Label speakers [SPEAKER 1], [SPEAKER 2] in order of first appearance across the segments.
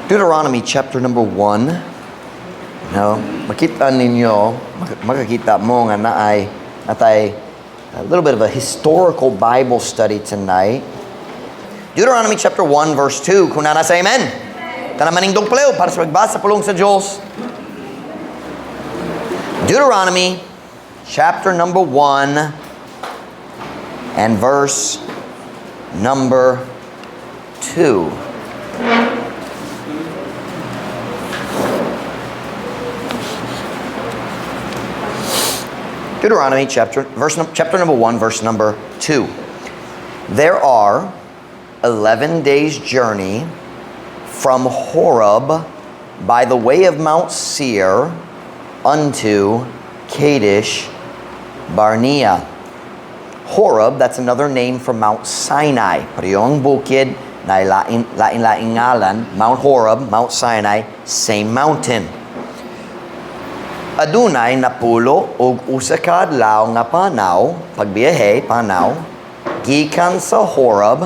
[SPEAKER 1] Deuteronomy chapter number 1. No, makita ninyo, makakita mo nga natay a little bit of a historical Bible study tonight. Deuteronomy chapter 1 verse 2. Kung nasa amen. Tanamaning dongpleo para sa pagbasa pulong sa Diyos. Deuteronomy chapter number 1 and verse number 2. Deuteronomy chapter number 1, verse number 2. There are 11 days' journey from Horeb by the way of Mount Seir unto Kadesh Barnea. Horeb, that's another name for Mount Sinai. Parehong bukid na lain-laing ngalan. Mount Horeb, Mount Sinai, same mountain. Adunay napulo og usa ka adlaw nga pagbiyahe, gikan sa Horeb,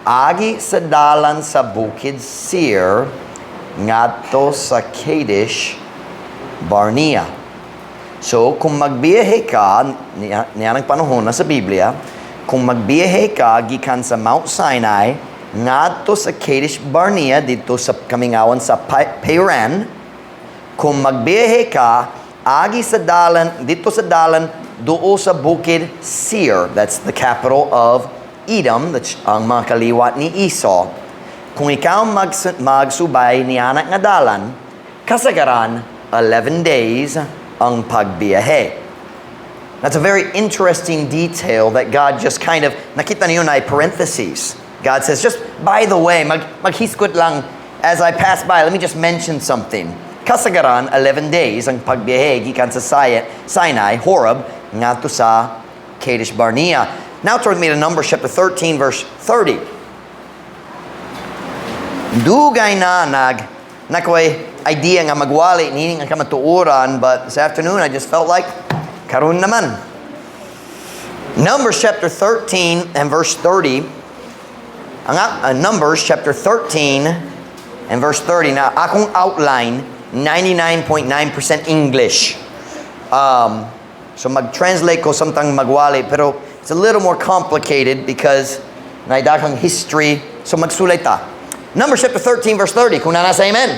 [SPEAKER 1] agi sa dalan sa bukid Seir, ngadto sa Kadesh Barnea. So, kung magbiyahe ka, niyan ang panahon na sa Biblia, kung magbiyahe ka gikan sa Mount Sinai, ngadto sa Kadesh Barnea, dito sa kamingawan sa Paran, kung magbiyahe ka, agi sa dalan, dito sa dalan, doon sa bukid Seir. That's the capital of Edom, ang mga kaliwat ni Esau. Kung ikaw magsubay ni anak nga dalan, kasagaran, 11 days ang pagbiyahe. That's a very interesting detail that God just kind of, nakita niyo na parentheses. God says, just by the way, maghiskot lang as I pass by, let me just mention something. Kasagaran, 11 days ang pagbiyahe gikan sa Sinai, Horeb, ngadto sa Kadesh Barnea. Now turn me to Numbers chapter 13, verse 30. Dugay na nakoy idea nga magwali nining ang kamatuoran, but this afternoon I just felt like karon naman. Numbers chapter 13 and verse 30. Numbers chapter 13 and verse 30. Now, akong outline 99.9% English. So mag-translate ko samtang magwali, pero it's a little more complicated because naidakang history. So magsulay ta. Numbers chapter 13 verse 30. Kung nasa amen.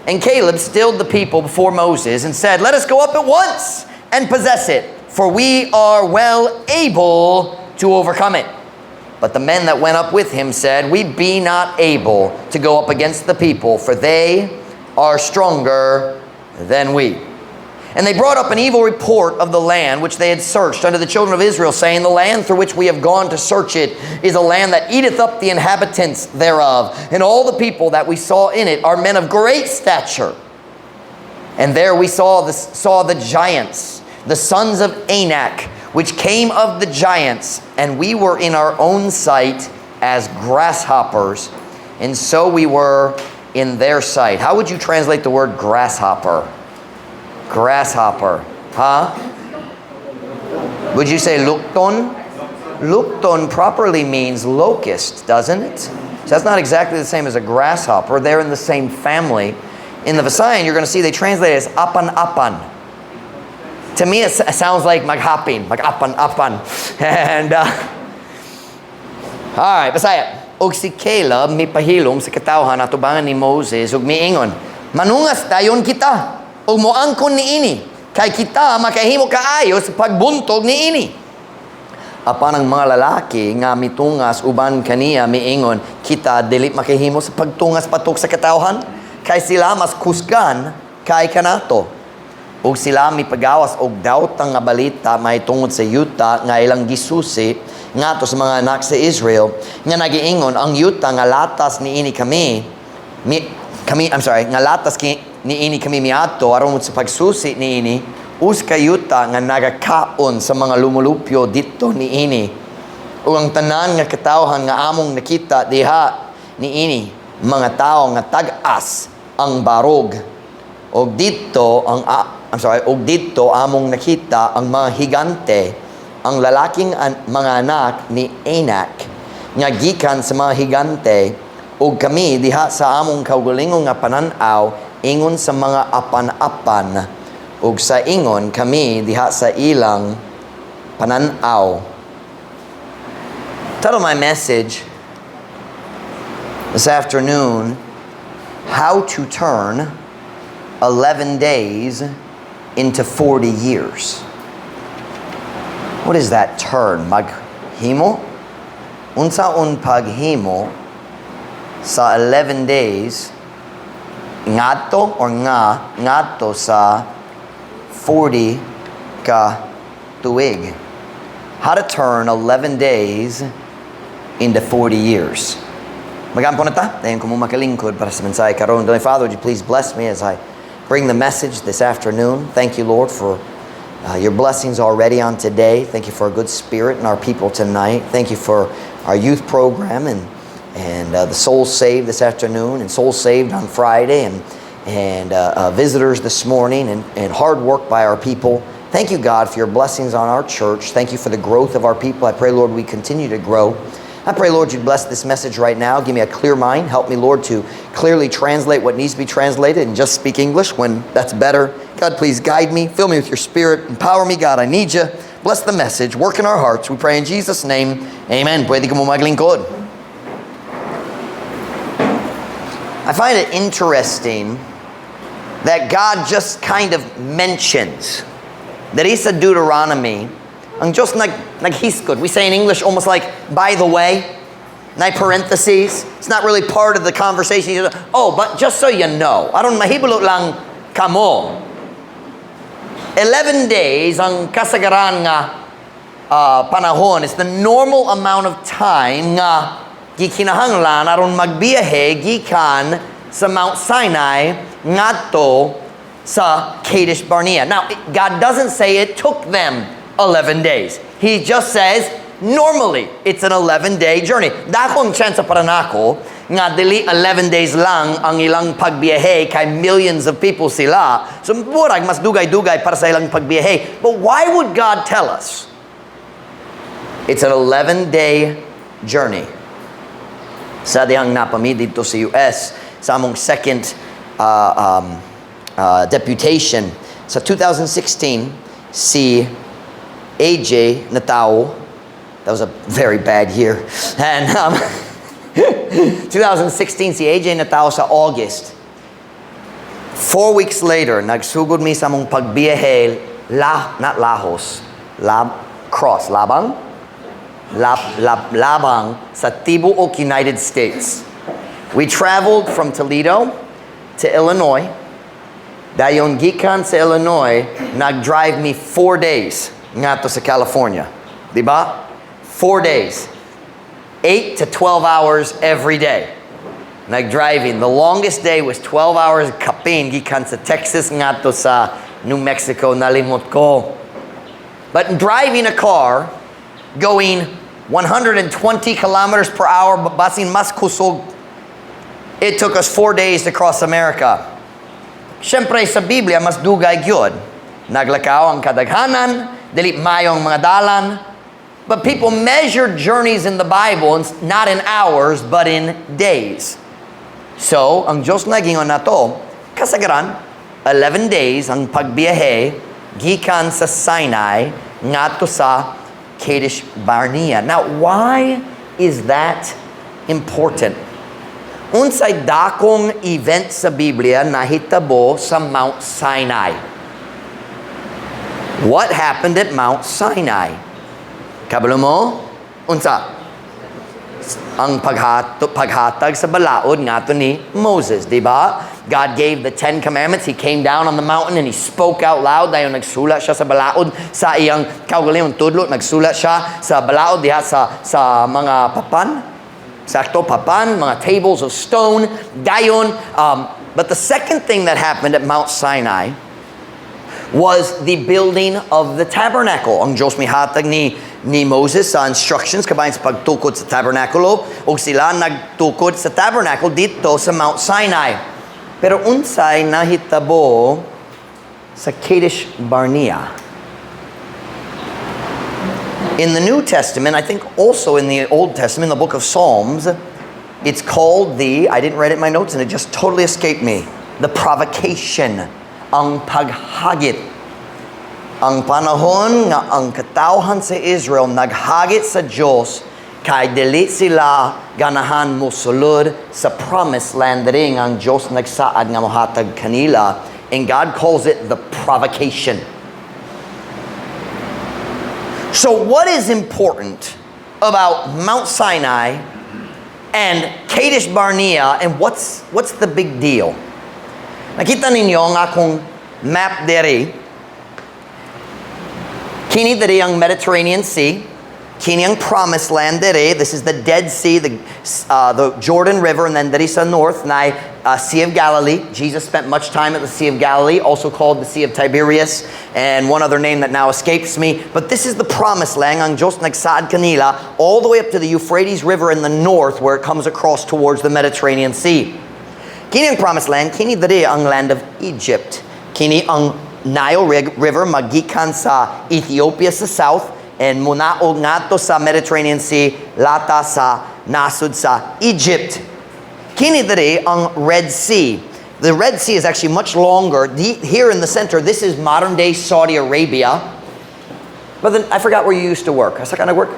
[SPEAKER 1] And Caleb stilled the people before Moses and said, "Let us go up at once and possess it, for we are well able to overcome it." But the men that went up with him said, "We be not able to go up against the people, for they are stronger than we." And they brought up an evil report of the land which they had searched unto the children of Israel, saying, "The land through which we have gone to search it is a land that eateth up the inhabitants thereof. And all the people that we saw in it are men of great stature. And there we saw the giants, the sons of Anak, which came of the giants, and we were in our own sight as grasshoppers, and so we were in their sight." How would you translate the word grasshopper? Grasshopper. Huh? Would you say lukton? Lukton properly means locust, doesn't it? So that's not exactly the same as a grasshopper. They're in the same family. In the Visayan, you're going to see they translate it as apan-apan. To me, it sounds like maghapin, mag-apan-apan. And, all right, Bisaya. Og si Caleb mipahilom sa katawhan atubangan ni Moses ug miingon, "Manungas dayon kita ug moangkon niini, kay kita makahimo kaayo sa pagbuntog niini." Apan ang mga lalaki nga mitungas uban kaniya miingon, "Kita dili makahimo sa pagtungas patok sa katawhan, kay sila mas kusgan kay kanato." Ug sila mipagawas og dawtang nga balita mahitungod sa yuta nga ilang gisusi ngadto sa mga anak sa Israel nga nagiingon, ang yuta nga latas niini kami miadto aron sa pagsusi niini uska yuta nga nagakaon sa mga lumulupyo dito niini. Ug ang tanan nga katawhan nga among nakita diha niini mga tawo nga tag-as ang barog. Og dito among nakita ang mga higante, ang lalaking mga anak ni Anak nga gikan sa mga higante ug kami diha sa among kaugalingon nga panan-aw ingon sa mga apan-apan ug sa ingon kami diha sa ilang panan-aw. Title of my message this afternoon, how to turn 11 days into 40 years. What is that turn? Maghimo? Unsaon paghimo sa 11 days ngadto or ngadto sa 40 ka tuig. How to turn 11 days into 40 years. Magampo na ta? Dayon ko mo makalingkod para sa mensahe karon. Father, would you please bless me as I bring the message this afternoon. Thank you, Lord, for your blessings already on today. Thank you for a good spirit in our people tonight. Thank you for our youth program and the souls saved this afternoon and souls saved on Friday and visitors this morning and hard work by our people. Thank you, God, for your blessings on our church. Thank you for the growth of our people. I pray, Lord, we continue to grow. I pray, Lord, you'd bless this message right now. Give me a clear mind. Help me, Lord, to clearly translate what needs to be translated and just speak English when that's better. God, please guide me. Fill me with your spirit. Empower me, God. I need you. Bless the message. Work in our hearts. We pray in Jesus' name. Amen. Pwede ka mo maglingkod. I find it interesting that God just kind of mentions that He said Deuteronomy. Ang Diyos naghiskod. We say in English almost like, by the way, na parentheses. It's not really part of the conversation. Oh, but just so you know, aron mahibalo lang kamo. 11 days ang kasagaran nga panahon is the normal amount of time nga gikinahanglan aron magbiyahe gikan sa Mount Sinai ngadto sa Kadesh Barnea. Now, God doesn't say it took them 11 days. He just says, normally, it's an 11-day journey. Dakong chance para nako nga dili 11 days lang ang ilang pagbiyahe kay millions of people sila. So, murag mas dugay-dugay para sa ilang pagbiyahe. But why would God tell us? It's an 11-day journey. Sa dihang napami dito sa US, sa among second deputation, sa 2016, si AJ Natao, that was a very bad year. And 2016, si AJ Natao sa August. 4 weeks later, nagsugod mi sa mong pagbiyahe, not Lahos, labang sa tibuok United States. We traveled from Toledo to Illinois. Dayon gikan sa Illinois, nag-drive me 4 days ngato sa California. Diba? 4 days. 8 to 12 hours every day. Nag-driving. The longest day was 12 hours kapin gikan sa Texas ngato sa New Mexico. Nalimot ko. But driving a car, going 120 kilometers per hour, basin mas kusog, it took us 4 days to cross America. Siyempre sa Biblia, mas dugay gyud. Naglakaw ang kadaghanan, dili mayong mga dalan. But people measure journeys in the Bible not in hours, but in days. So, ang Diyos nagingon na to, kasagaran, 11 days ang pagbiyahe, gikan sa Sinai, ngadto sa Kadesh Barnea. Now, why is that important? Unsay dakong event sa Biblia nahitabo sa Mount Sinai. What happened at Mount Sinai? Kabalo mo? Unsa? Ang paghatag sa balaod ngato ni Moses, di ba? God gave the 10 commandments. He came down on the mountain and he spoke out loud. Dayon nagsulat siya sa balaod sa iyang kaugalingong tudlo. Nagsulat siya sa balaod diha sa mga papan. Sakto papan, mga tables of stone. Dayon, but the second thing that happened at Mount Sinai was the building of the tabernacle. Ang Diyos mihatag ni Moses sa instructions kabayan sa pagtukod sa tabernakulo ug sila nagtukod sa tabernacle dito sa Mount Sinai. Pero unsay nahitabo sa Kadesh Barnea? In the New Testament, I think also in the Old Testament, the book of Psalms, It's called I didn't write it in my notes and it just totally escaped me. The provocation. Ang paghagit. Ang panahon nga ang katawhan sa Israel naghagit sa Diyos kay dili sila ganahan mosulod sa promised land diri ang Diyos nagsaad nga mohatag kanila. And God calls it the provocation. So what is important about Mount Sinai and Kadesh Barnea, and what's the big deal? Nakita ninyo ang akong map dere. Kini dere ang Mediterranean Sea. Kini ang Promised Land dere. This is the Dead Sea, the Jordan River, and then dere sa north na Sea of Galilee. Jesus spent much time at the Sea of Galilee, also called the Sea of Tiberias, and one other name that now escapes me. But this is the Promised Land. Ang Diyos nagsaad kanila all the way up to the Euphrates River in the north where it comes across towards the Mediterranean Sea. Kini ang Promised Land, kini diri ang land of Egypt. Kini ang Nile River magikan sa Ethiopia sa south and munaog ngadto sa Mediterranean Sea lata sa nasud sa Egypt. Kini diri ang Red Sea. The Red Sea is actually much longer. Here in the center, this is modern day Saudi Arabia. But then I forgot where you used to work. Asa ka nagwork?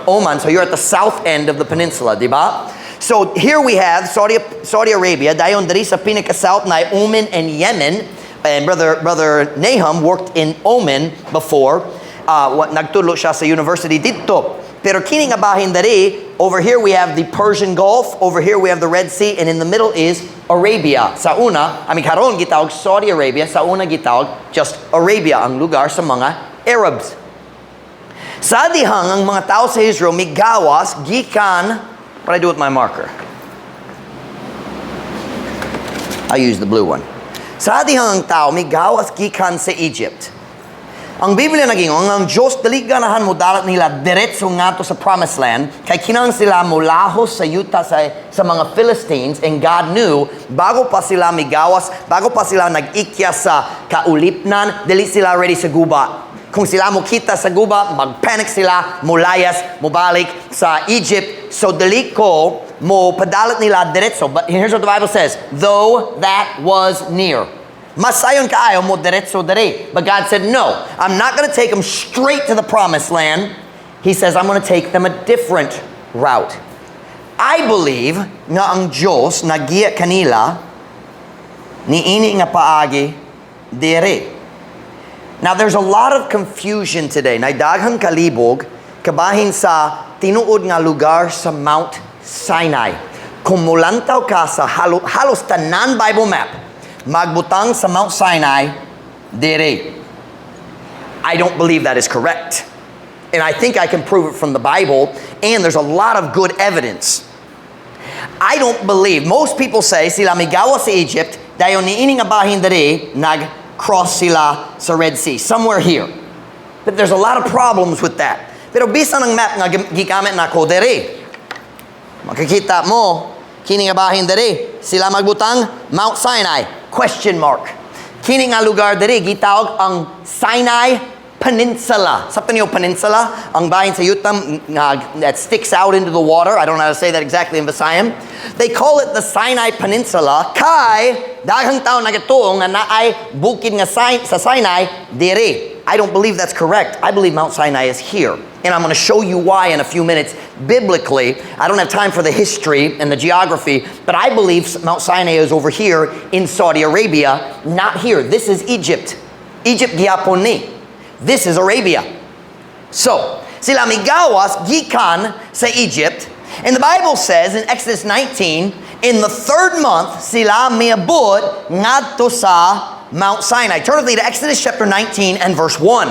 [SPEAKER 1] Oman. So you're at the south end of the peninsula, di ba? So here we have Saudi Arabia. Dayon diri sa pinaka south na Oman and Yemen. And brother Nahum worked in Oman before. Nagtudlo siya sa university dito. Pero kini nga bahin diri, over here we have the Persian Gulf, over here we have the Red Sea, and in the middle is Arabia. Sa una, karon gitawag Saudi Arabia, sa una gitawag just Arabia, ang lugar sa mga Arabs. Sa dihang ang mga tao sa Israel migawas gikan. What do I do with my marker? I use the blue one. Sa dihang ang tao migawas gikan sa Egypt. Ang Biblia nagingon ang Diyos dali ganahan mo dalat nila diretso ngadto sa Promised Land kay kinang sila molahos sa yuta sa mga Philistines, and God knew bago pa sila migawas, bago pa sila nag-ikya sa kaulipnan, dili sila ready sa guba. Kung sila mo kita sa guba, magpanic sila, mulayas, mubalik sa Egypt. So dali ko mo padalat nila diretso. But here's what the Bible says, though that was near. Masayon kaayo mo diretso dere. But God said, no, I'm not going to take them straight to the Promised Land. He says, I'm going to take them a different route. I believe nga ang Diyos nagiya kanila niini nga paagi dere. Now, there's a lot of confusion today. Naidaghang kalibog kabahin sa tinuod nga lugar sa Mount Sinai. Kung mulantaw ka sa halos tanan Bible map, magbutang sa Mount Sinai, dere. I don't believe that is correct. And I think I can prove it from the Bible, and there's a lot of good evidence. I don't believe, most people say, sila migawa sa Egypt, dayon niini nga bahin dere, cross sila sa Red Sea, somewhere here. But there's a lot of problems with that. Pero bisan ang map nga gigamit nako dere, makikita mo, kini nga bahin dere, sila magbutang, Mount Sinai, question mark. Kini nga lugar dere, gitawag ang Sinai Peninsula. Sa niyo peninsula, ang bahin sa yutam that sticks out into the water. I don't know how to say that exactly in Visayas. They call it the Sinai Peninsula. Kay daghang taon nagatuong nga naay bukid nga sa Sinai dere. I don't believe that's correct. I believe Mount Sinai is here. And I'm going to show you why in a few minutes. Biblically, I don't have time for the history and the geography, but I believe Mount Sinai is over here in Saudi Arabia, not here. This is Egypt. Egypt Giaponi. This is Arabia. So, sila migawas gikan sa Egypt, and the Bible says in Exodus 19, in the 3rd month, sila miabot ngadto sa Mount Sinai. Turn with me to Exodus chapter 19 and verse 1.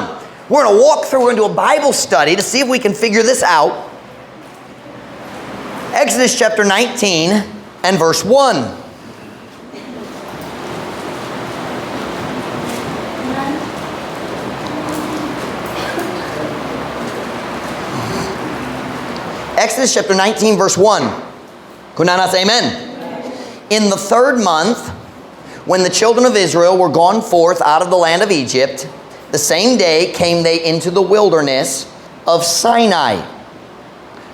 [SPEAKER 1] We're going to walk through into a Bible study to see if we can figure this out. Exodus chapter 19 and verse 1. Exodus chapter 19 verse 1. Kunanas, amen. In the 3rd month, when the children of Israel were gone forth out of the land of Egypt, the same day came they into the wilderness of Sinai.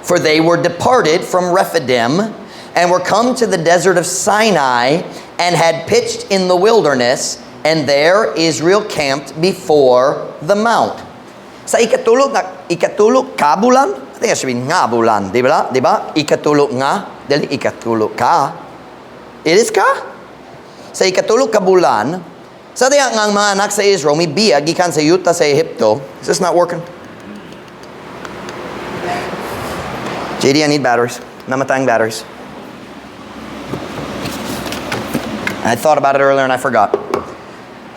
[SPEAKER 1] For they were departed from Rephidim and were come to the desert of Sinai, and had pitched in the wilderness, and there Israel camped before the mount. Sa ikatulog ka bulan, I think I should be nga bulan, di ba? Di ba? Ikatulog nga, dali ikatulog ka. It is ka? Sa ikatulog ka bulan, sa diya nga mga anak sa Israel, may biya, gikan sa yuta sa Egypto. Is this not working? JD, I need batteries. Namatayang batteries. I thought about it earlier and I forgot.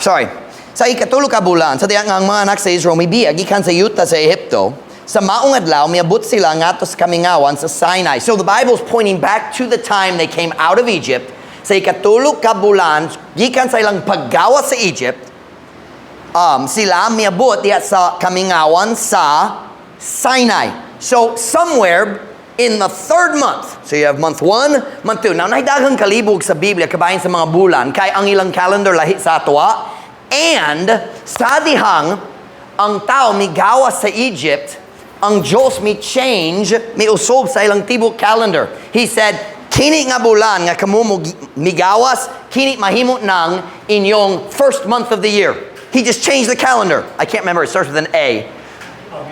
[SPEAKER 1] Sorry. Sa ikatulog ka bulan, sa diya nga mga anak sa Israel, may biya, gikan sa yuta sa Egypto, sa maong adlaw, miabot sila ngadto sa kamingawan sa Sinai. So the Bible's pointing back to the time they came out of Egypt. Sa ikatulog ka bulan, gikan sa ilang paggawa sa Egypt, sila miabot diya sa kamingawan sa Sinai. So somewhere in the third month, so you have month 1, month 2. Now, nahidaghang kalibog sa Biblia, kabahin sa mga bulan, kay ang ilang calendar lahi sa atwa, and sa dihang, ang tao migawa sa Egypt, ang Diyos mi change, mi usob sa ilang tibok calendar. He said, kini nga bulan nga kamo migawas, kini mahimo nang inyong first month of the year. He just changed the calendar. I can't remember, it starts with an A.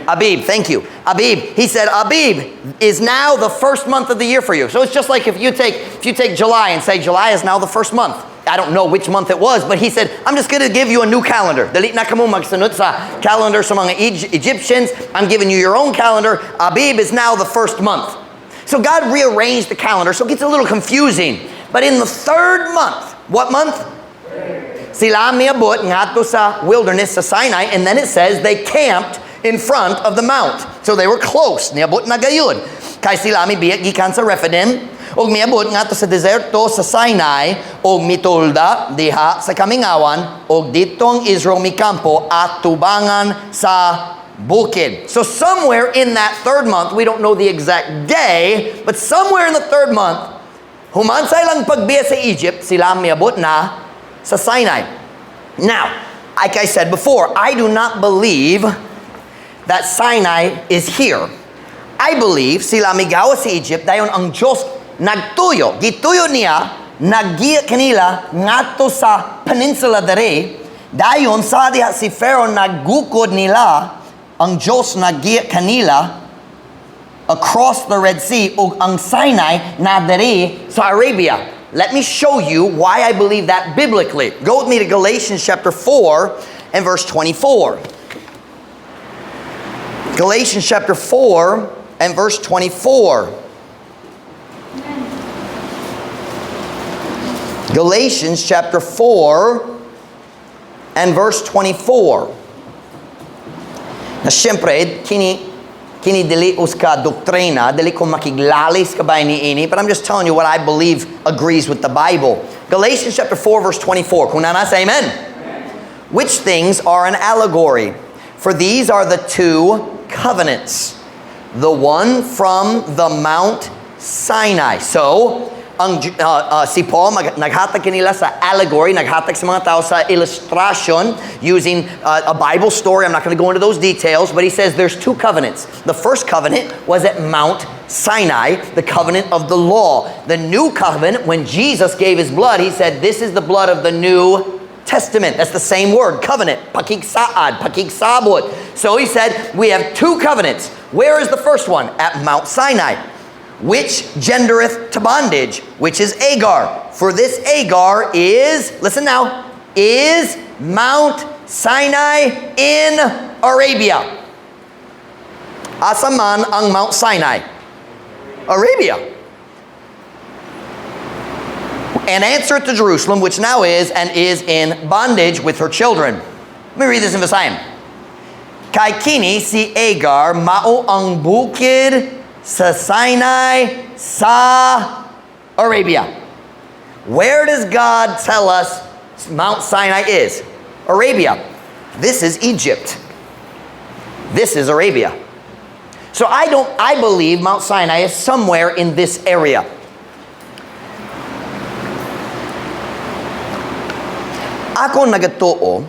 [SPEAKER 1] Abib, thank you. Abib, he said, Abib is now the first month of the year for you. So it's just like if you take July and say July is now the first month. I don't know which month it was, but he said, I'm just going to give you a new calendar. Dali na kamo magsunod sa calendar sa mga Egyptians. I'm giving you your own calendar. Abib is now the first month. So God rearranged the calendar, so it gets a little confusing. But in the third month, what month? Sila miabot ngadto sa wilderness sa Sinai, and then it says they camped in front of the mount. So they were close. Niabot na gayud. Kay sila mibiyak gikan sa Rephidim, og miabot ngadto sa deserto sa Sinai, og mitulda diha sa kamingawan, og ditong Israel mikampo at tubangan sa bukid. So somewhere in that third month, we don't know the exact day, but somewhere in the third month, human sa ilang pagbiya sa Egypt, sila miabot na sa Sinai. Now, like I said before, I do not believe that Sinai is here. I believe sila migawa sa Egypt dayon ang Diyos nagtuyo. Gituyo niya, naggiya kanila ngadto sa peninsula dere. Dayon sa diha si Pharaoh naggukod nila, ang Diyos naggiya kanila across the Red Sea, ug ang Sinai na dere sa Arabia. Let me show you why I believe that biblically. Go with me to Galatians chapter 4 and verse 24. Galatians chapter 4 and verse 24. Galatians chapter 4 and verse 24. Na siyempre, kini dili uska doktrina, dili ko makiglalis kabay ni ini, but I'm just telling you what I believe agrees with the Bible. Galatians chapter 4 verse 24. Kung na say amen. Which things are an allegory? For these are the two covenants. The one from the Mount Sinai. So, si Paul naghatag kanila sa allegory, naghatag sa mga tao sa illustration using a Bible story. I'm not going to go into those details, but he says there's two covenants. The first covenant was at Mount Sinai, the covenant of the law. The new covenant, when Jesus gave his blood, he said, this is the blood of the New Testament. That's the same word, covenant. Pakigsaad, pakigsabot. So he said, we have two covenants. Where is the first one? At Mount Sinai. Which gendereth to bondage, which is Agar. For this Agar is, listen now, is Mount Sinai in Arabia. Asaman ang Mount Sinai? Arabia. And answereth to Jerusalem, which now is and is in bondage with her children. Let me read this in Visayim. Kay kini si Agar mao ang bukid sa Sinai sa Arabia. Where does God tell us Mount Sinai is? Arabia. This is Egypt. This is Arabia. So I believe Mount Sinai is somewhere in this area. Ako nagatuo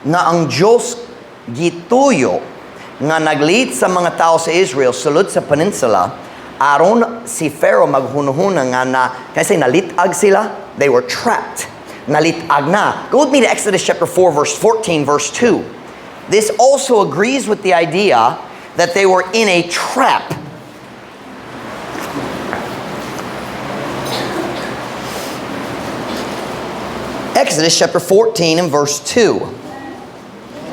[SPEAKER 1] nga ang Diyos gituyo nga naglead sa mga tao sa Israel sulod sa peninsula Aron si Pharaoh maghunahuna nga na, can I say nalitag sila? They were trapped. Nalitag na. Go with me to Exodus chapter 4, verse 14, verse 2. This also agrees with the idea that they were in a trap. Exodus chapter 14 and verse 2.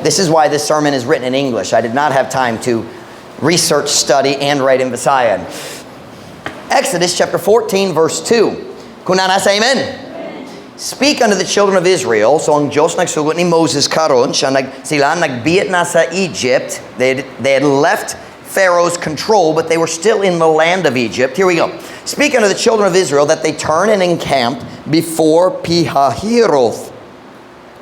[SPEAKER 1] This is why this sermon is written in English. I did not have time to research, study, and write in Visayan. Exodus chapter 14 verse 2. Kunana sa amen? Speak unto the children of Israel. So ang Diyos nagsugot ni Moses karon, sila nagbiit na sa Egypt. They had left Pharaoh's control, but they were still in the land of Egypt. Here we go. Speak unto the children of Israel that they turn and encamp before Pihahiroth,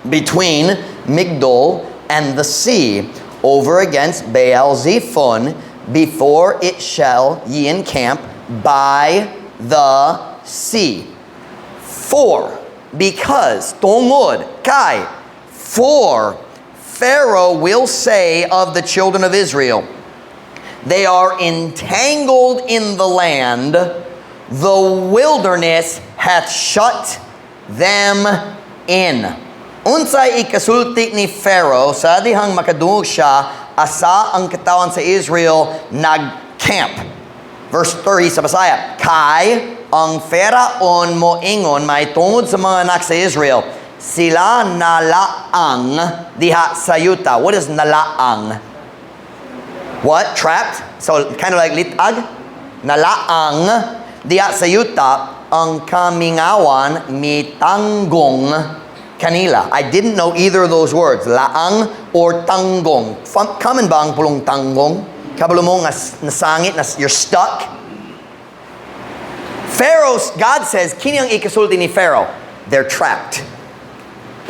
[SPEAKER 1] between Migdol and the sea, over against Baal Zephon, before it shall ye encamp by the sea. For, because, tungod, kai, for Pharaoh will say of the children of Israel, they are entangled in the land, the wilderness hath shut them in. Unsay ikasulti ni Pharaoh, sa dihang makadungog siya, asa ang katawan sa Israel nag-camp. Verse 30 sa Bisaya, Kai ang Pharaon mo ingon may tungod sa mga anak sa Israel, sila nalaang diha sa yuta. What is nalaang? What? Trapped? So kind of like litag? Nalaang diha sa yuta ang kamingawan mitanggong kanila. I didn't know either of those words, laang or tanggong. Kaman ba ang pulong tanggong? Kabalo mo nga nasangit, you're stuck. Pharaoh, God says, kini ang ikasulti ni Pharaoh, they're trapped.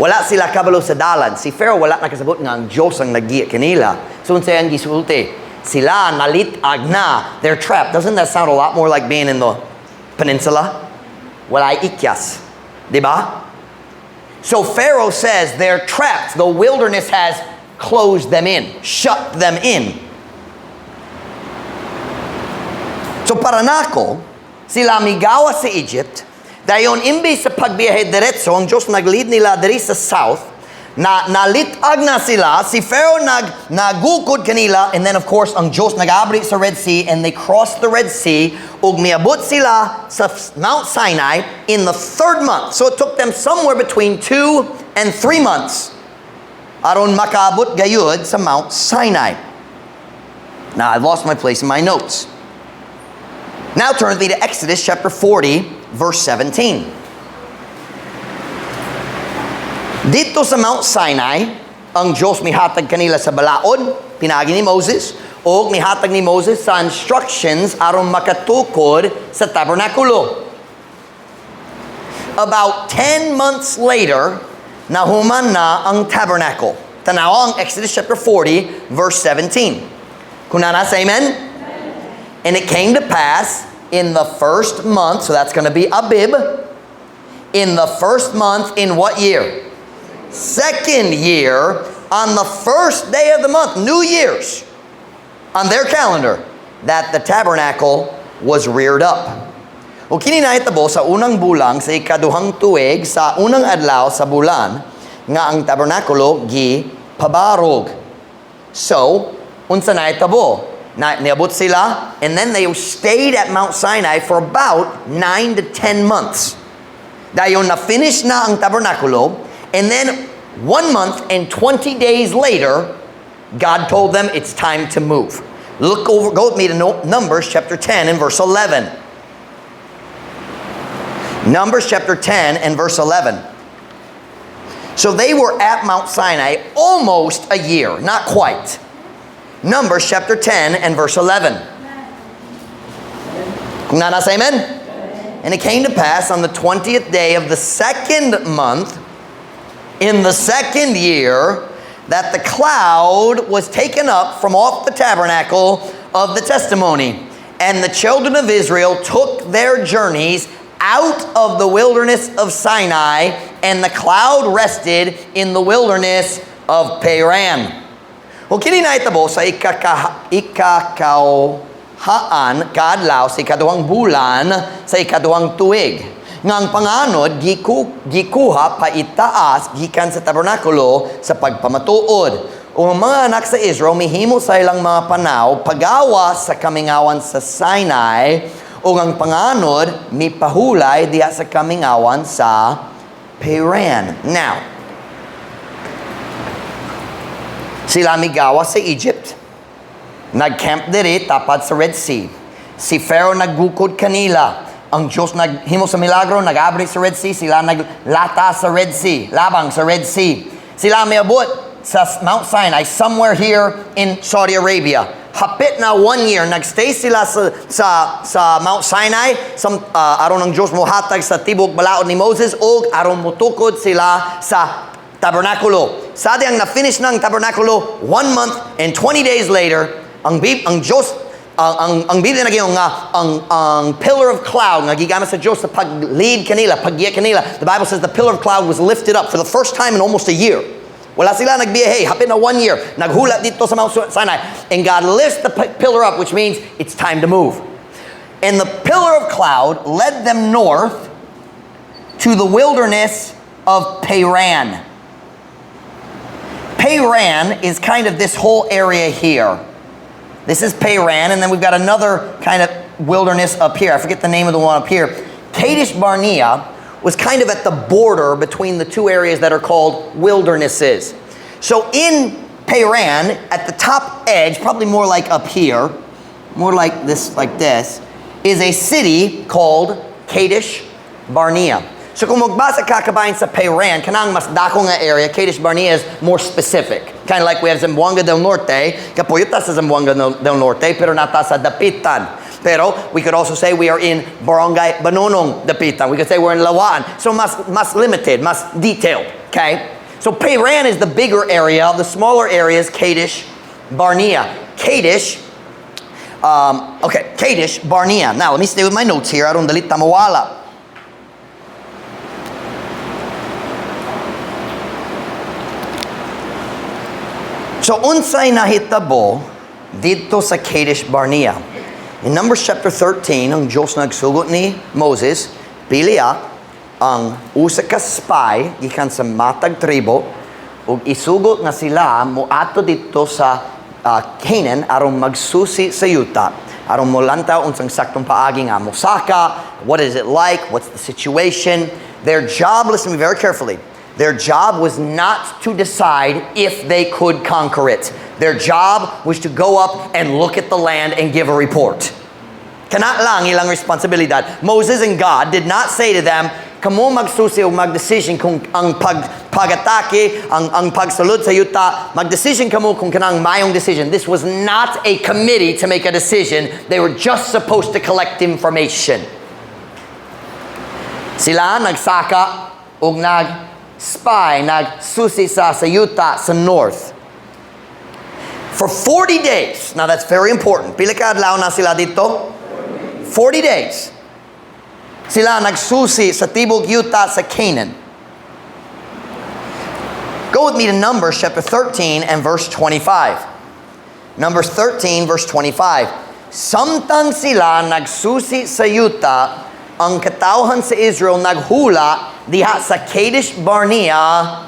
[SPEAKER 1] Wala sila kabalo sa dalan. Si Pharaoh wala nakasabot nga ang Diyos ang naggiya kanila. So unsay ang gisulti? Sila nalitag na, they're trapped. Doesn't that sound a lot more like being in the peninsula? Wala ikyas. Diba? So Pharaoh says they're trapped. The wilderness has closed them in, shut them in. So para nako, sila migawa sa Egypt, dayon imbis sa pagbiyahe diretso, ang Diyos nag-lead nila diri sa south, na nalitag na sila, si Pharaoh nagukod kanila, and then of course, ang Diyos nag-abri sa Red Sea, and they crossed the Red Sea, ug miabot sila sa Mount Sinai in the 3rd month. So it took them somewhere between 2 and 3 months aron makaabot gayud sa Mount Sinai. Now, I've lost my place in my notes. Now turn with me to Exodus chapter 40, verse 17. Dito sa Mount Sinai, ang Diyos mihatag kanila sa balaod, pinagi ni Moses, o mihatag ni Moses sa instructions aron makatukod sa tabernakulo. About 10 months later, nahuman na ang tabernacle. Tanawa ang Exodus chapter 40, verse 17. Kunana sa amen? And it came to pass in the 1st month, so that's going to be Abib, in the 1st month, in what year? 2nd year, on the 1st day of the month, New Year's, on their calendar, that the tabernacle was reared up. O kini nahitabo sa unang bulang sa ikaduhang tuig sa unang adlaw sa bulan nga ang tabernakulo gi pabarog. So, unsa nahitabo? Niabot sila, and then they stayed at Mount Sinai for about 9 to 10 months. Dayon na-finish na ang tabernakulo, and then 1 month and 20 days later, God told them it's time to move. Go with me to Numbers chapter 10 and verse 11. Numbers chapter 10 and verse 11. So they were at Mount Sinai almost a year, not quite. Numbers chapter 10 and verse 11. Kung nasa amen? And it came to pass on the 20th day of the 2nd month, in the 2nd year, that the cloud was taken up from off the tabernacle of the testimony. And the children of Israel took their journeys out of the wilderness of Sinai, and the cloud rested in the wilderness of Paran. O kini nahitabo sa ikakauhang haan kaadlaw sa ikaduhang bulan sa ikaduhang tuig. Ngang panganod gikuha pa itaas gikan sa tabernakulo sa pagpamatuod. O mga anak sa Israel mihimo sa ilang mga panaw pagawas sa kamingawan sa Sinai o ang panganod mipahulay diha sa kamingawan sa Paran. Now, sila migawas sa Egypt. Nag-camp diri tapat sa Red Sea. Si Pharaoh naggukod kanila. Ang Diyos naghimo sa milagro, nag-abri sa Red Sea, sila naglata sa Red Sea, labang sa Red Sea. Sila may abot sa Mount Sinai, somewhere here in Saudi Arabia. Hapit na 1 year, nagstay sila sa Mount Sinai, aron ng Diyos mohatag sa tibok balaod ni Moses, o aron mutukod sila sa tabernakulo. Sadi ang na-finish ng tabernakulo, 1 month and 20 days later, ang Diyos, ang Biblia nagyong ang pillar of cloud nga gigamit sa Diyos sa pag-lead kanila, paggiya kanila. The Bible says the pillar of cloud was lifted up for the first time in almost a year. Wala sila nagbiyahe, hapit na 1 year. Naghulat dito sa Mount Sinai. And God lifts the pillar up, which means it's time to move. And the pillar of cloud led them north to the wilderness of Paran. Paran is kind of this whole area here. This is Paran, and then we've got another kind of wilderness up here. I forget the name of the one up here. Kadesh Barnea was kind of at the border between the two areas that are called wildernesses. So in Paran, at the top edge, probably more like up here, more like this, is a city called Kadesh Barnea. So kung magbasa ka kabayan sa Paran, kanang mas dako nga area, Kadesh Barnea is more specific. Kind of like we have Zamboanga del Norte, kapuyuta sa Zamboanga del Norte, pero nata sa Dapitan. Pero we could also say we are in Barangay Banonong, Dapitan. We could say we're in Lawaan. So mas limited, mas detailed, okay? So Paran is the bigger area. The smaller area is Kadesh Barnea. Kadesh Barnea. Now, let me stay with my notes here. Aron dalit tamawala. So, unsay nahitabo dito sa Kadesh Barnea. In Numbers chapter 13, ang Diyos nagsugot ni Moses, piliya ang usa ka spy gikan sa matag tribo ug isugot nga sila moadto dito sa Canaan aron magsusi sa yuta, aron molantaw unsang saktong paagi nga mosaka, what is it like, what's the situation. Their job, listen to me very carefully, their job was not to decide if they could conquer it. Their job was to go up and look at the land and give a report. Kana lang ilang responsibilidad. Moses and God did not say to them, kamo magsusi o magdesisyon kung ang pag-atake, ang pagsulod sa yuta, magdesisyon kamo kung kanang mayong decision. This was not a committee to make a decision. They were just supposed to collect information. Sila nagsaka o nag-spy, nagsusi sa yuta sa north. For 40 days. Now that's very important. Pila ka adlaw na sila dito? 40 days. Sila nagsusi sa tibok yuta sa Canaan. Go with me to Numbers chapter 13 and verse 25. Numbers 13 verse 25. Samtang sila nagsusi sa yuta, ang katawhan sa Israel naghula diha sa Kadesh Barnea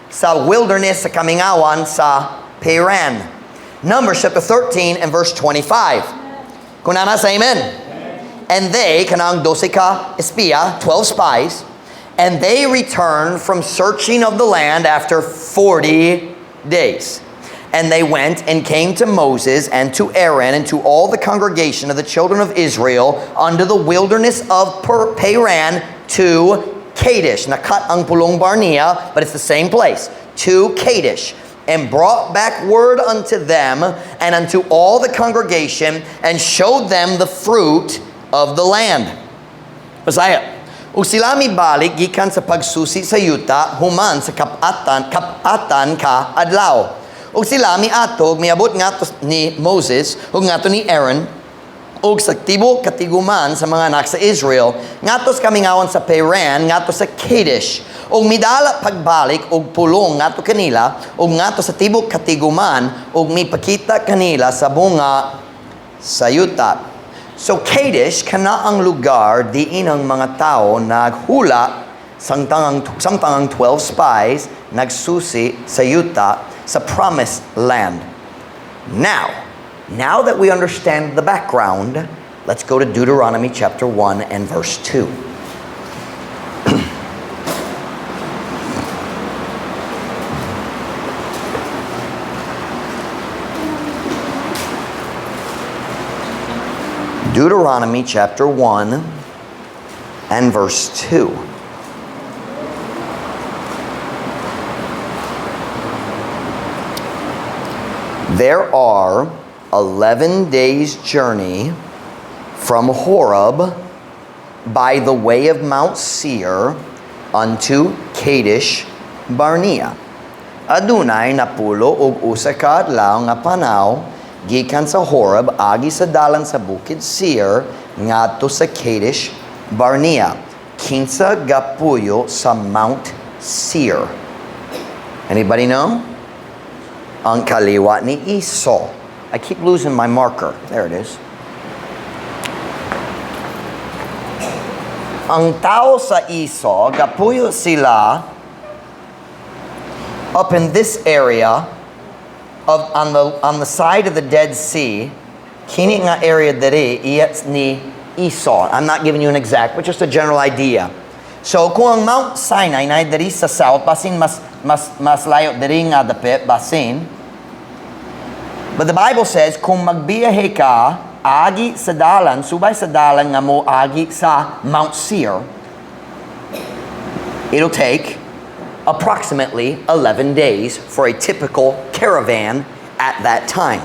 [SPEAKER 1] sa wilderness sa kamingawan sa Paran. Numbers chapter 13 and verse 25. Kunana sa amen. And they, kanang 12 ka espiya, 12 spies, and they returned from searching of the land after 40 days. And they went and came to Moses and to Aaron and to all the congregation of the children of Israel under the wilderness of Paran to Kadesh. Nakat ang pulong Barnea, but it's the same place. To Kadesh. And brought back word unto them and unto all the congregation and showed them the fruit of the land. Masaya. Ug sila mibalik gikan sa pagsusi sa yuta human sa kapatan ka adlaw. Ug sila miatog miabot ngato ni Moses ug ngato ni Aaron ug sa tibok katiguman sa mga anak sa Israel ngatos kamingawan sa Paran ngato sa Kadesh ug midala pagbalik ug pulong ngato kanila ug ngato sa tibok katiguman ug mipakita kanila sa bunga sa yuta. So Kadesh kana ang lugar diin ang mga tao naghula samtang ang 12 spies nagsusi sa yuta sa promised land. Now that we understand the background, let's go to Deuteronomy chapter 1 and verse 2. Deuteronomy chapter 1 and verse 2. There are 11 days' journey from Horeb by the way of Mount Seir unto Kadesh Barnea. Adunay napulo og usa ka adlaw nga panaw gikan sa Horeb agi sa dalan sa bukid Seir ngadto sa Kadesh Barnea. Kinsa gapuyo sa Mount Seir. Anybody know? Ang kaliwa ni Esau. I keep losing my marker. There it is. Ang tao sa Esau, gapuyo sila up in this area of on the side of the Dead Sea. Kini nga area diri iyats ni Esau. I'm not giving you an exact, but just a general idea. So kung ang Mount Sinai na diri sa south, basin mas layo diri nga dapit basin. But the Bible says kung magbiyahe ka agi sa dalan, subay sa dalan nga mo agi sa Mount Seir, it'll take approximately 11 days for a typical caravan at that time.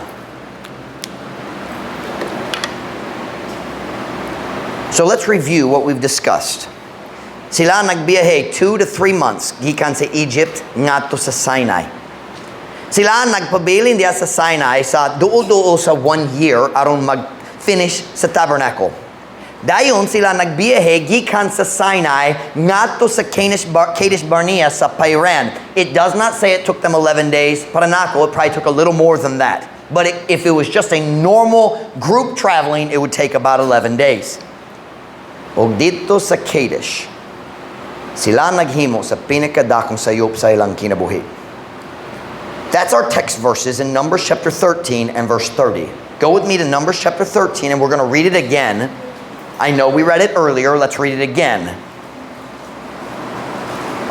[SPEAKER 1] So let's review what we've discussed. Sila nagbiyahe 2 to 3 months gikan sa Egypt ngadto sa Sinai. Sila nagpabilin diya sa Sinai sa duol-duol sa 1 year aron mag-finish sa tabernacle. Dayon sila nagbiyahe gikan sa Sinai ngadto sa Kadesh Barnea sa Paran. It does not say it took them 11 days. Para nako, it probably took a little more than that. But if it was just a normal group traveling, it would take about 11 days. Og dito sa Kadesh, sila naghimo sa pinakadakong sayop sa ilang kinabuhi. That's our text verses in Numbers chapter 13 and verse 30. Go with me to Numbers chapter 13 and we're going to read it again. I know we read it earlier. Let's read it again.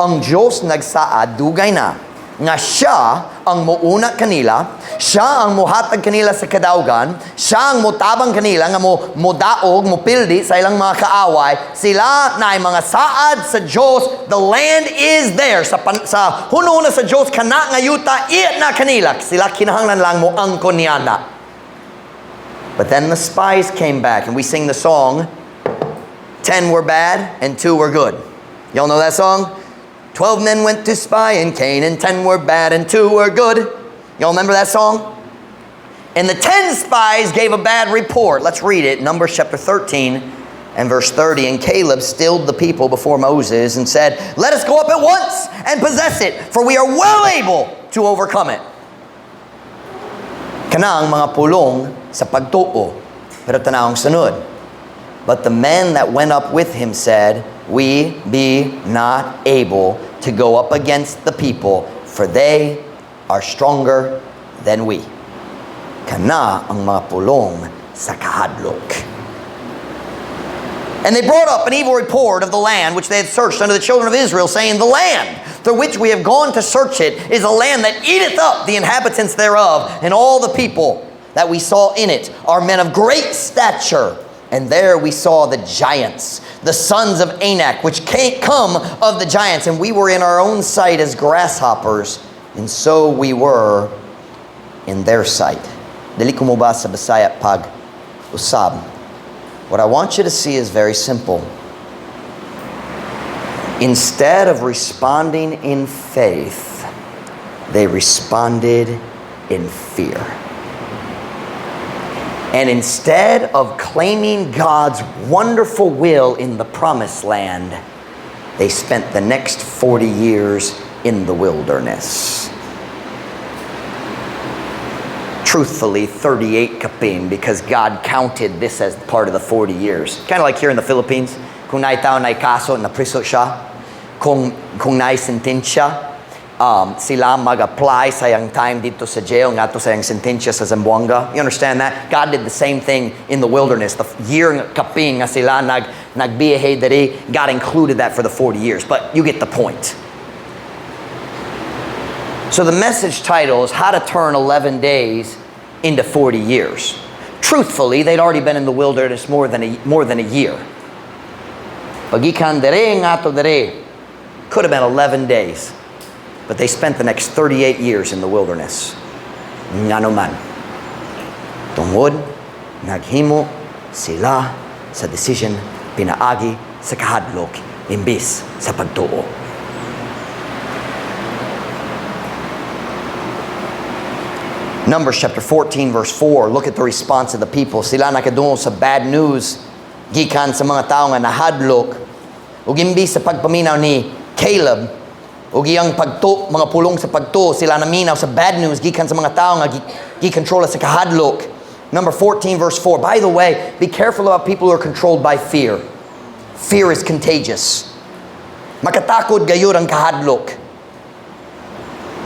[SPEAKER 1] Ang Diyos nagsaad dugay na nga siya ang muuna kanila, siya ang muhatag kanila sa kadaugan, siya ang mutabang kanila nga modaog, mupildi sa ilang mga kaaway. Sila na ay mga saad sa Diyos. The land is there. Sa hununa sa Diyos kana nga yuta iyan na kanila. Sila kinahanglan lang mo angkon niyana. But then the spies came back and we sing the song 10 were bad and 2 were good. Y'all know that song? 12 men went to spy in Canaan, 10 were bad and 2 were good. Y'all remember that song? And the 10 spies gave a bad report. Let's read it. Numbers chapter 13 and verse 30. And Caleb stilled the people before Moses and said, "Let us go up at once and possess it, for we are well able to overcome it." Kanang mga pulong sa pagtuo, pero tanawang sunod. But the men that went up with him said, "We be not able to go up against the people, for they are stronger than we." Kana ang mga pulong sa kahadlok. And they brought up an evil report of the land which they had searched unto the children of Israel, saying, "The land through which we have gone to search it is a land that eateth up the inhabitants thereof, and all the people that we saw in it are men of great stature. And there we saw the giants, the sons of Anak, which come of the giants, and we were in our own sight as grasshoppers, and so we were in their sight." Dili ko mo ba sa Bisaya pag usab? What I want you to see is very simple. Instead of responding in faith, they responded in fear. And instead of claiming God's wonderful will in the promised land, they spent the next 40 years in the wilderness. truthfully 38 kapin because God counted this as part of the 40 years. Kind of like here in the Philippines, kung naitaw na kaso na priso siya, kung naisentensya, sila mag-apply sa yung time dito sa jail, nga to sa yung sentensya sa Zamboanga. You understand that? God did the same thing in the wilderness. The year kapin nga sila nagbiyahe diri, God included that for the 40 years. But you get the point. So the message title is How to Turn 11 Days into 40 Years. Truthfully, they'd already been in the wilderness more than a year. Pagikan dere nga to dere, could have been 11 days. But they spent the next 38 years in the wilderness. Nga naman. Tungod, naghimo sila sa decision pinaagi sa kahadlok imbis sa pagtuo. Numbers chapter 14 verse 4. Look at the response of the people. Sila nakadungog sa bad news gikan sa mga tao nga nahadlok ug imbis sa pagpaminaw ni Caleb ug iyang mga pulong sa pagtuo, sila naminaw sa bad news gikan sa mga tao nga gikontrola sa kahadlok. Number 14 verse 4. By the way, be careful about people who are controlled by fear. Fear is contagious. Makatakod gayud ang kahadlok.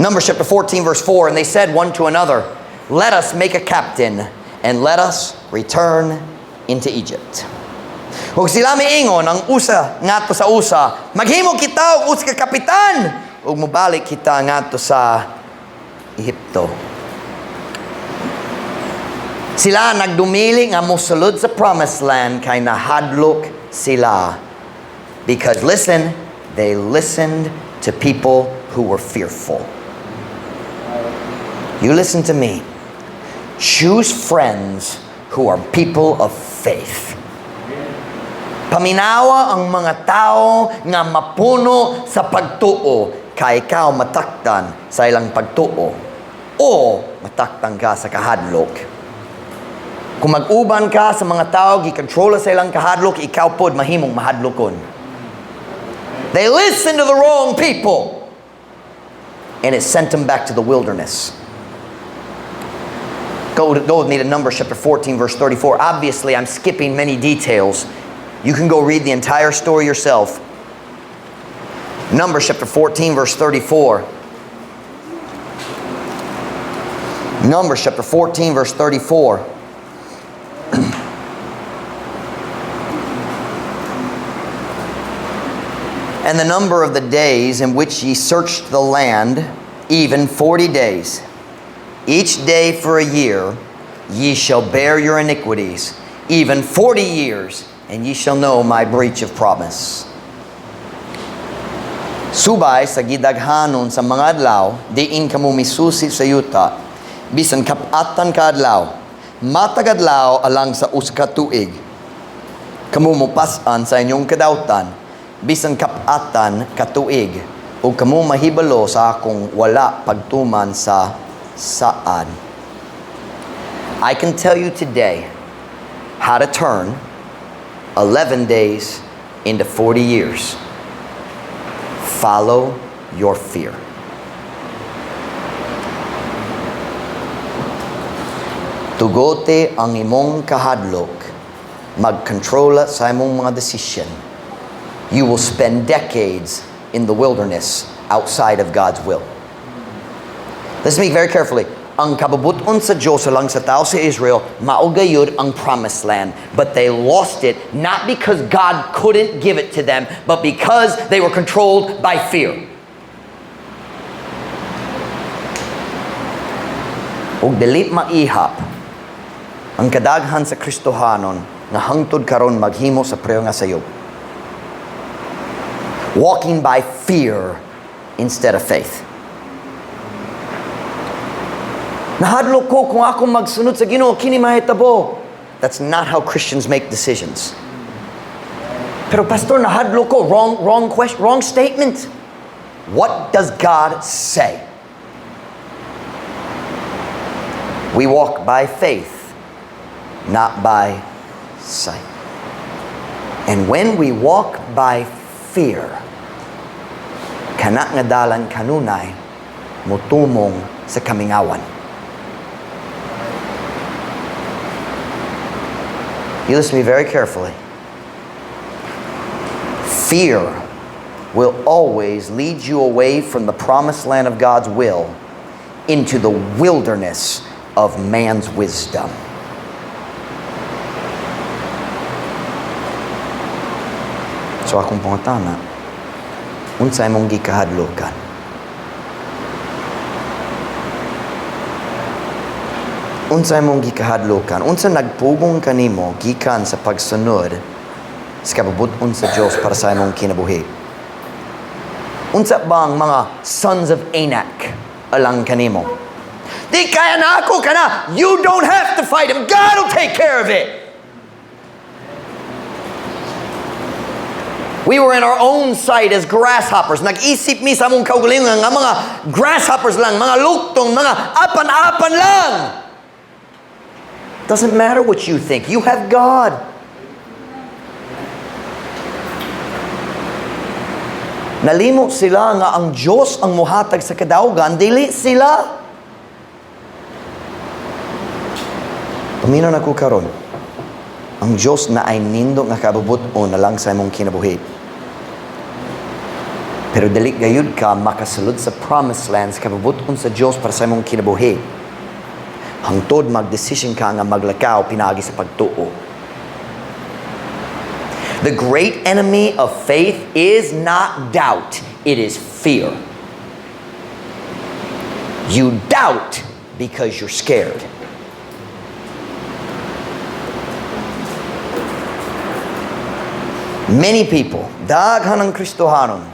[SPEAKER 1] Numbers chapter 14 verse 4, and they said one to another, let us make a captain and let us return into Egypt. Ug sila miingon ang usa ngadto sa usa, maghimo kita og usa ka kapitan ug mobalik kita ngadto sa Ehipto. Sila nagdumili nga mosulod sa promised land kay nahadlok sila. Because listen, they listened to people who were fearful. You listen to me. Choose friends who are people of faith. Paminawa ang mga tao nga mapuno sa pagtuo kay ikaw mataktan sa ilang pagtuo o mataktan ka sa kahadlok. Kung mag-uban ka sa mga tao gikontrola sa ilang kahadlok, ikaw pod mahimong mahadlokon. They listened to the wrong people and it sent them back to the wilderness. Go with me to Numbers chapter 14 verse 34. Obviously, I'm skipping many details. You can go read the entire story yourself. Numbers chapter 14 verse 34. Numbers chapter 14 verse 34. And the number of the days in which ye searched the land, even 40 days. Each day for a year, ye shall bear your iniquities, even 40 years, and ye shall know my breach of promise. Subay sa gidaghanon sa mga adlaw, diin kamo misusi sa yuta, bisan kapatan ka adlaw, matag adlaw alang sa uska tuig. Kamo mupasan sa inyong kadautan, bisan kapatan katuig, ug kamo mahibalo sa akong wala pagtuman sa saan. I can tell you today how to turn 11 days into 40 years. Follow your fear. Tugote ang imong kahadlok, magkontrola sa imong mga desisyon. You will spend decades in the wilderness outside of God's will. Let's speak very carefully. Ang kababuton sa Diyos alang sa tao sa Israel, maugayod ang promised land. But they lost it, not because God couldn't give it to them, but because they were controlled by fear. Ug dili maihap ang kadaghan sa Kristohanon nga hangtod karon maghimo sa preyo nga sayop. Walking by fear instead of faith. Nahadlok ko kung ako magsunod sa Ginoo, kini mahitabo. That's not how Christians make decisions. Pero pastor, nahadlok ko, wrong question, wrong statement. What does God say? We walk by faith, not by sight. And when we walk by fear, kana nga dalan kanunay mutumong sa kamingawan. You listen to me very carefully. Fear will always lead you away from the promised land of God's will into the wilderness of man's wisdom. So akong pangutana, unsay mong gikahadlokan? Unsay mong gikahadlokan? Unsa nagpugong kanimo gikan sa pagsunod sa kabubuton sa Dios para sa imong kinabuhi? Unsa bang mga sons of Anak alang kanimo? Di kaya na ako kana. You don't have to fight him. God will take care of it. We were in our own sight as grasshoppers. Nag-isip mi sa among kaugalingon nga mga grasshoppers lang, mga luktong, mga apan-apan lang. Doesn't matter what you think. You have God. Nalimot sila nga ang Diyos ang muhatag sa kadaugan, dili sila. Paminaw na ko karon. Ang Diyos na ay nindot nga kabubuton na lang sa imong kinabuhi. Pero dili gayud ka makasulod sa promised land sa kabubuton sa Diyos para sa imong kinabuhi. Hangtod magdesisyon ka nga maglakaw pinagi sa pagtuo. The great enemy of faith is not doubt, it is fear. You doubt because you're scared. Many people, daghan ang Kristohanon,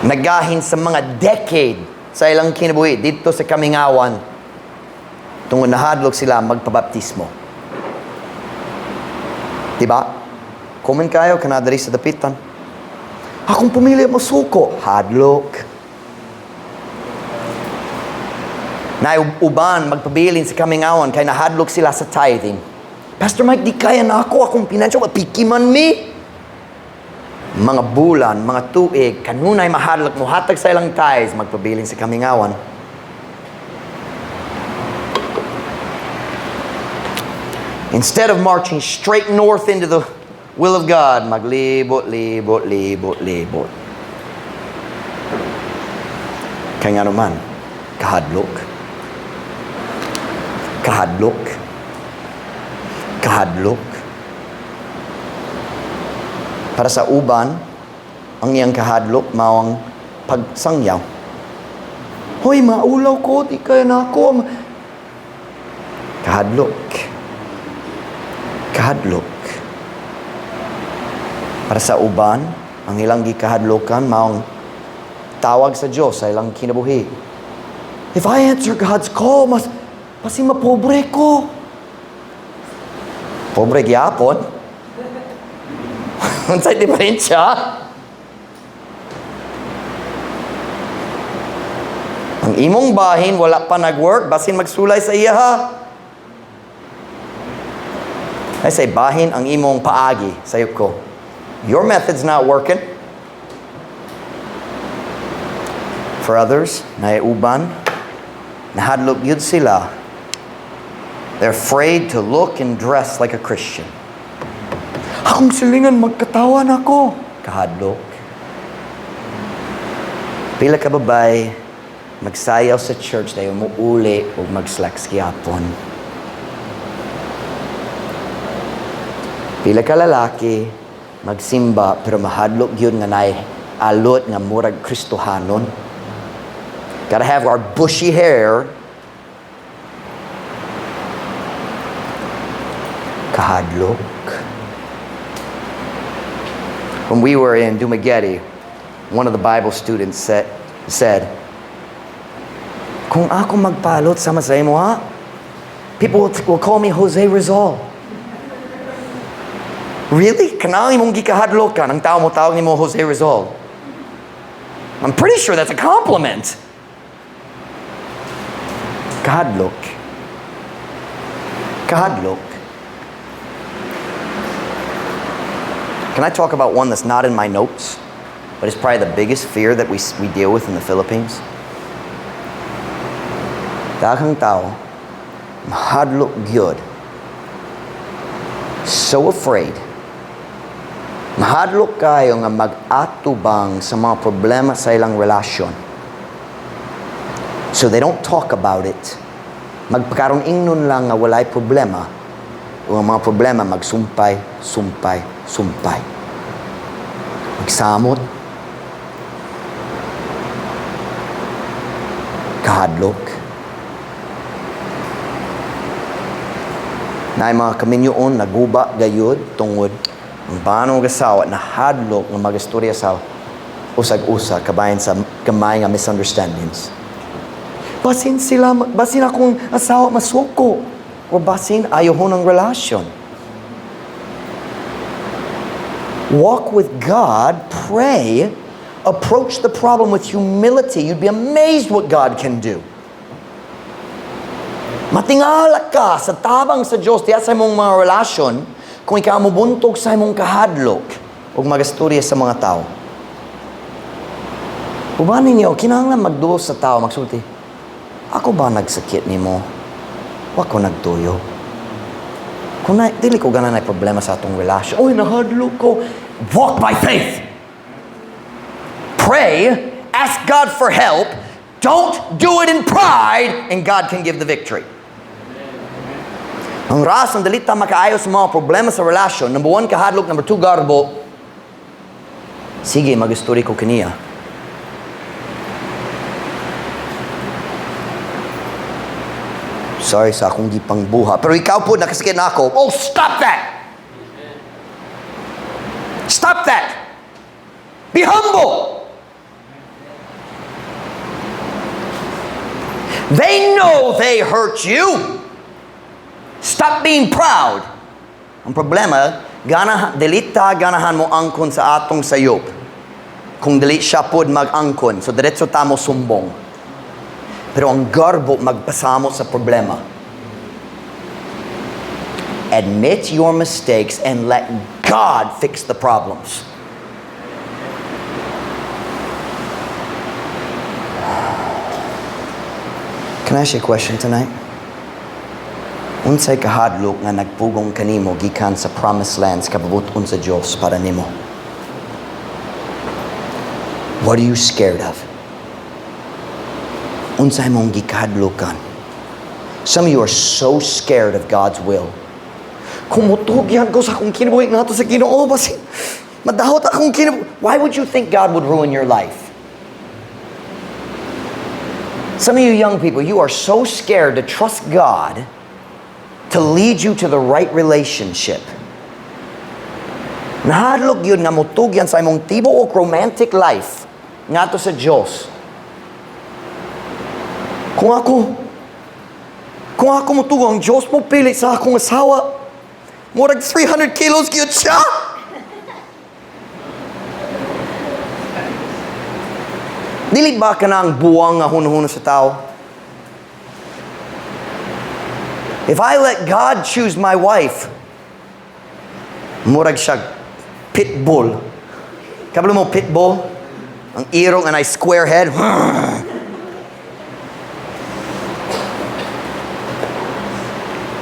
[SPEAKER 1] nagahin sa mga decade sa ilang kinabuhi dito sa Kamingawan tungod nahadlok sila magpabaptismo. Diba? Comment kayo, kanadari sa dapitan. Akong pumili mo suko. Hadlok. Na uban, magpabilin sa Kamingawan, kaya nahadlok sila sa tithing. Pastor Mike, di kaya na ako. Akong pinansyo, pikiman mi. Mga bulan, mga tuig, kanunay mahadlok mo, hatag sa ilang tithes, magpabilin sa Kamingawan. Instead of marching straight north into the will of God, maglibot, libot, libot, libot. Kaya nga naman, kahadlok. Kahadlok. Kahadlok. Para sa uban, ang iyang kahadlok, mawang pagsangyaw. Hoy, maulaw ko, di kaya na ako. Kahadlok. Kahadlok. Para sa uban, ang ilang gikahadlokan, maong tawag sa Diyos sa ilang kinabuhi. If I answer God's call, mas mapobre ko. Pobre gyapon? Unsay diferensya? Ang imong bahin, wala pa nag-work, basin magsulay sa iya ha. I say, bahin ang imong paagi, sayop ko. Your method's not working. For others, naiuban, nahadlok yun sila. They're afraid to look and dress like a Christian. Akong silingan, magkatawan ako. Kahadlok. Pila ka babay, magsayaw sa church dahil muuli o mag-slacks gyapon. Pila ka lalaki, magsimba, pero mahadlok yun nga na'y alot nga murag Kristohanon. Gotta have our bushy hair. Kahadlok. When we were in Dumaguete, one of the Bible students said, kung ako magpalot sama sa imo ha, people will call me Jose Rizal. Really? Kanang imong gikahadlokan ang tao mo tawag nimo Jose Rizal. I'm pretty sure that's a compliment. Kahadlok. Kahadlok. Can I talk about one that's not in my notes, but it's probably the biggest fear that we deal with in the Philippines? Daghang tao, mahadlok gyud So afraid. Mahadlok kayo nga mag-atubang sa mga problema sa ilang relasyon. So they don't talk about it. Magpakaroon ingnon lang nga walay problema. O ang mga problema magsumpay, sumpay, sumpay. Magsamot. Kahadlok. Na mga kaminyoon naguba gayud tungod ang banong gasawa na hadlok ng magistorya sa usag-usa kabayan sa gamay nga misunderstandings. Basin akong asawa masuko o basin ayaw ho ng relasyon. Walk with God, pray, approach the problem with humility. You'd be amazed what God can do. Matingala ka sa tabang sa Diyos diya sa imong mga relasyon kung ikaw mubuntog sa imong kahadlok o magasturya sa mga tao. Uban ninyo, kinahanglan magduo sa tao, magsulti, ako ba nagsakit nimo? Wa ko nagtuyo. Kung dili ko ganan na problema sa atong relasyon, oy, nahadlok ko. Walk by faith. Pray, ask God for help. Don't do it in pride, and God can give the victory. Ang rason dalita makaayos sa mga problema sa relasyon. Number 1, kahadlok. Number 2, garbo. Sige, mag-story ko kaniya. Sorry sa akong gipang buha. Pero ikaw po, nakasakit na ako. Oh, stop that! Stop that! Be humble! They know they hurt you. Stop being proud. Ang problema, ganahan mo angkon sa atong sayop. Kung dili siya pod mag-angkon, so diretso tamo sumbong. Pero ang garbo magpasamo sa problema. Admit your mistakes and let God fix the problems. Can I ask you a question tonight? Unsay kahadlok nga nagpugong kanimo gikan sa promised lands kababuton sa Dios para nimo? What are you scared of? Unsay mong gikahadlokan? Some of you are so scared of God's will. Kumutugyan ko sa akong kinabuhi nga to sa Ginoo basin. Madahot akong kinabuhi. Why would you think God would ruin your life? Some of you young people, you are so scared to trust God to lead you to the right relationship. Nahadlok yun nga mutugyan sa imong tibuok romantic life nga to sa Diyos. Kung ako mutugong ang Diyos mo pili sa akong asawa, murag 300 kilos gyud siya. Dili ba ka na ang buwang nga huno-huno sa tao? If I let God choose my wife, murag siya pitbull. Kabalo mo pitbull? Ang irong and I square head.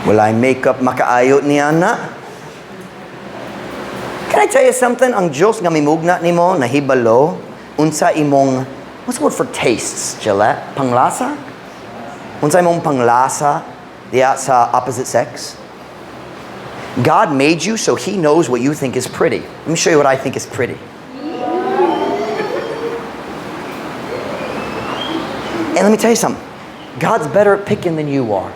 [SPEAKER 1] Walay makeup makaayo niya na. Can I tell you something? Ang Diyos nga mimugna nimo nahibalo unsa imong, what's the word for tastes, Gillette? Panglasa? Unsa imong panglasa diya sa opposite sex? God made you so He knows what you think is pretty. Let me show you what I think is pretty. And let me tell you something. God's better at picking than you are.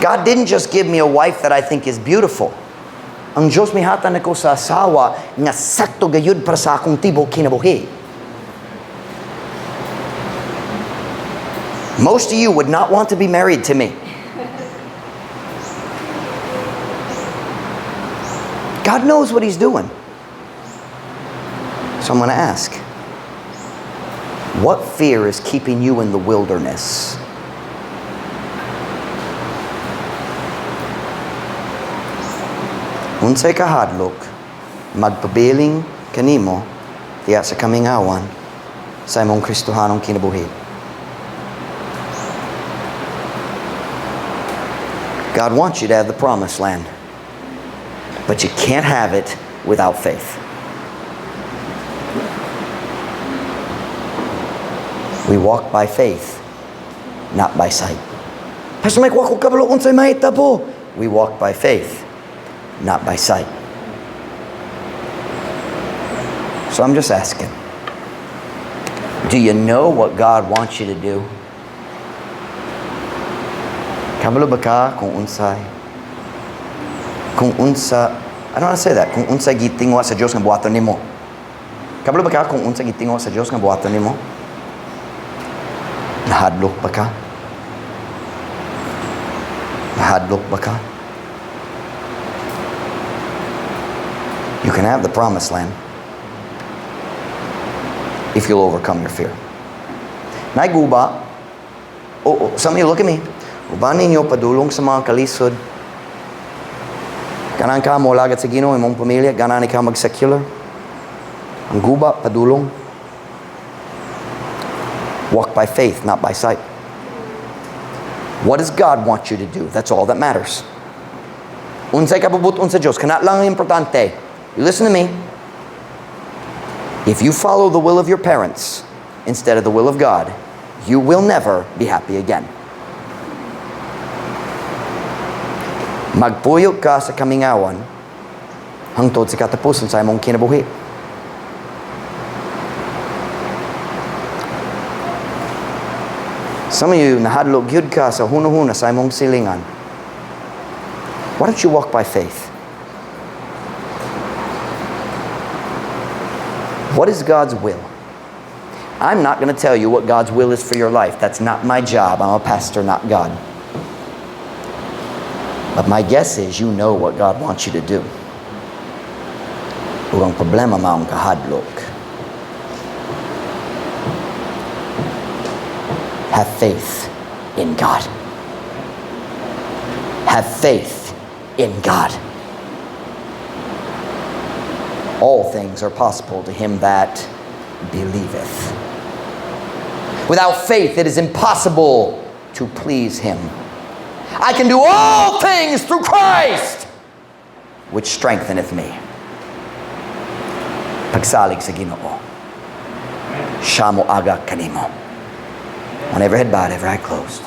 [SPEAKER 1] God didn't just give me a wife that I think is beautiful. Ang Diyos mihatan ako sa asawa nga sakto gayud para sa akong tibok kinabuhi. Most of you would not want to be married to me. God knows what He's doing. So I'm going to ask, what fear is keeping you in the wilderness? Unsay kahadlok, magpabiling kanimo diya sa kamingawan sa imong Kristohanong kinabuhi. God wants you to have the promised land. But you can't have it without faith. We walk by faith, not by sight. Pastor Mike, wako kabalo unsay mahita po. We walk by faith, not by sight. So I'm just asking, do you know what God wants you to do? Kabalo ba ka kung unsay? Kung unsa, I don't want to say that. Kung unsa gitingwa sa Dios nga buhaton nimo. Kabalo ba ka kung unsa gitingwa sa Dios nga buhaton nimo? Nahadlok ba ka? Nahadlok ba ka? You can have the promised land if you'll overcome your fear. Naiguba. Oh, some of you look at me. Uban ninyo padulong sa mga kalisod. Ganan ka mo lagat sa Ginoo imong pamilya, ganan ka mag-secular. Ang guba padulong. Walk by faith, not by sight. What does God want you to do? That's all that matters. Unsay kabubuton sa Diyos, kana lang ang importante. You listen to me. If you follow the will of your parents instead of the will of God, you will never be happy again. Magpuyog ka sa kamingawan hangtod sa katapusan sa imong kinabuhi. Some of you nahadlok gyud ka sa hunahuna sa imong silingan. Why don't you walk by faith? What is God's will? I'm not going to tell you what God's will is for your life. That's not my job. I'm a pastor, not God. But my guess is you know what God wants you to do. Ug ang problema maong kahadlok. Have faith in God. Have faith in God. All things are possible to him that believeth. Without faith, it is impossible to please him. I can do all things through Christ, which strengtheneth me. Pagsalig sa Ginoo, siya mo aga kanimo. On every head bowed, every eye closed.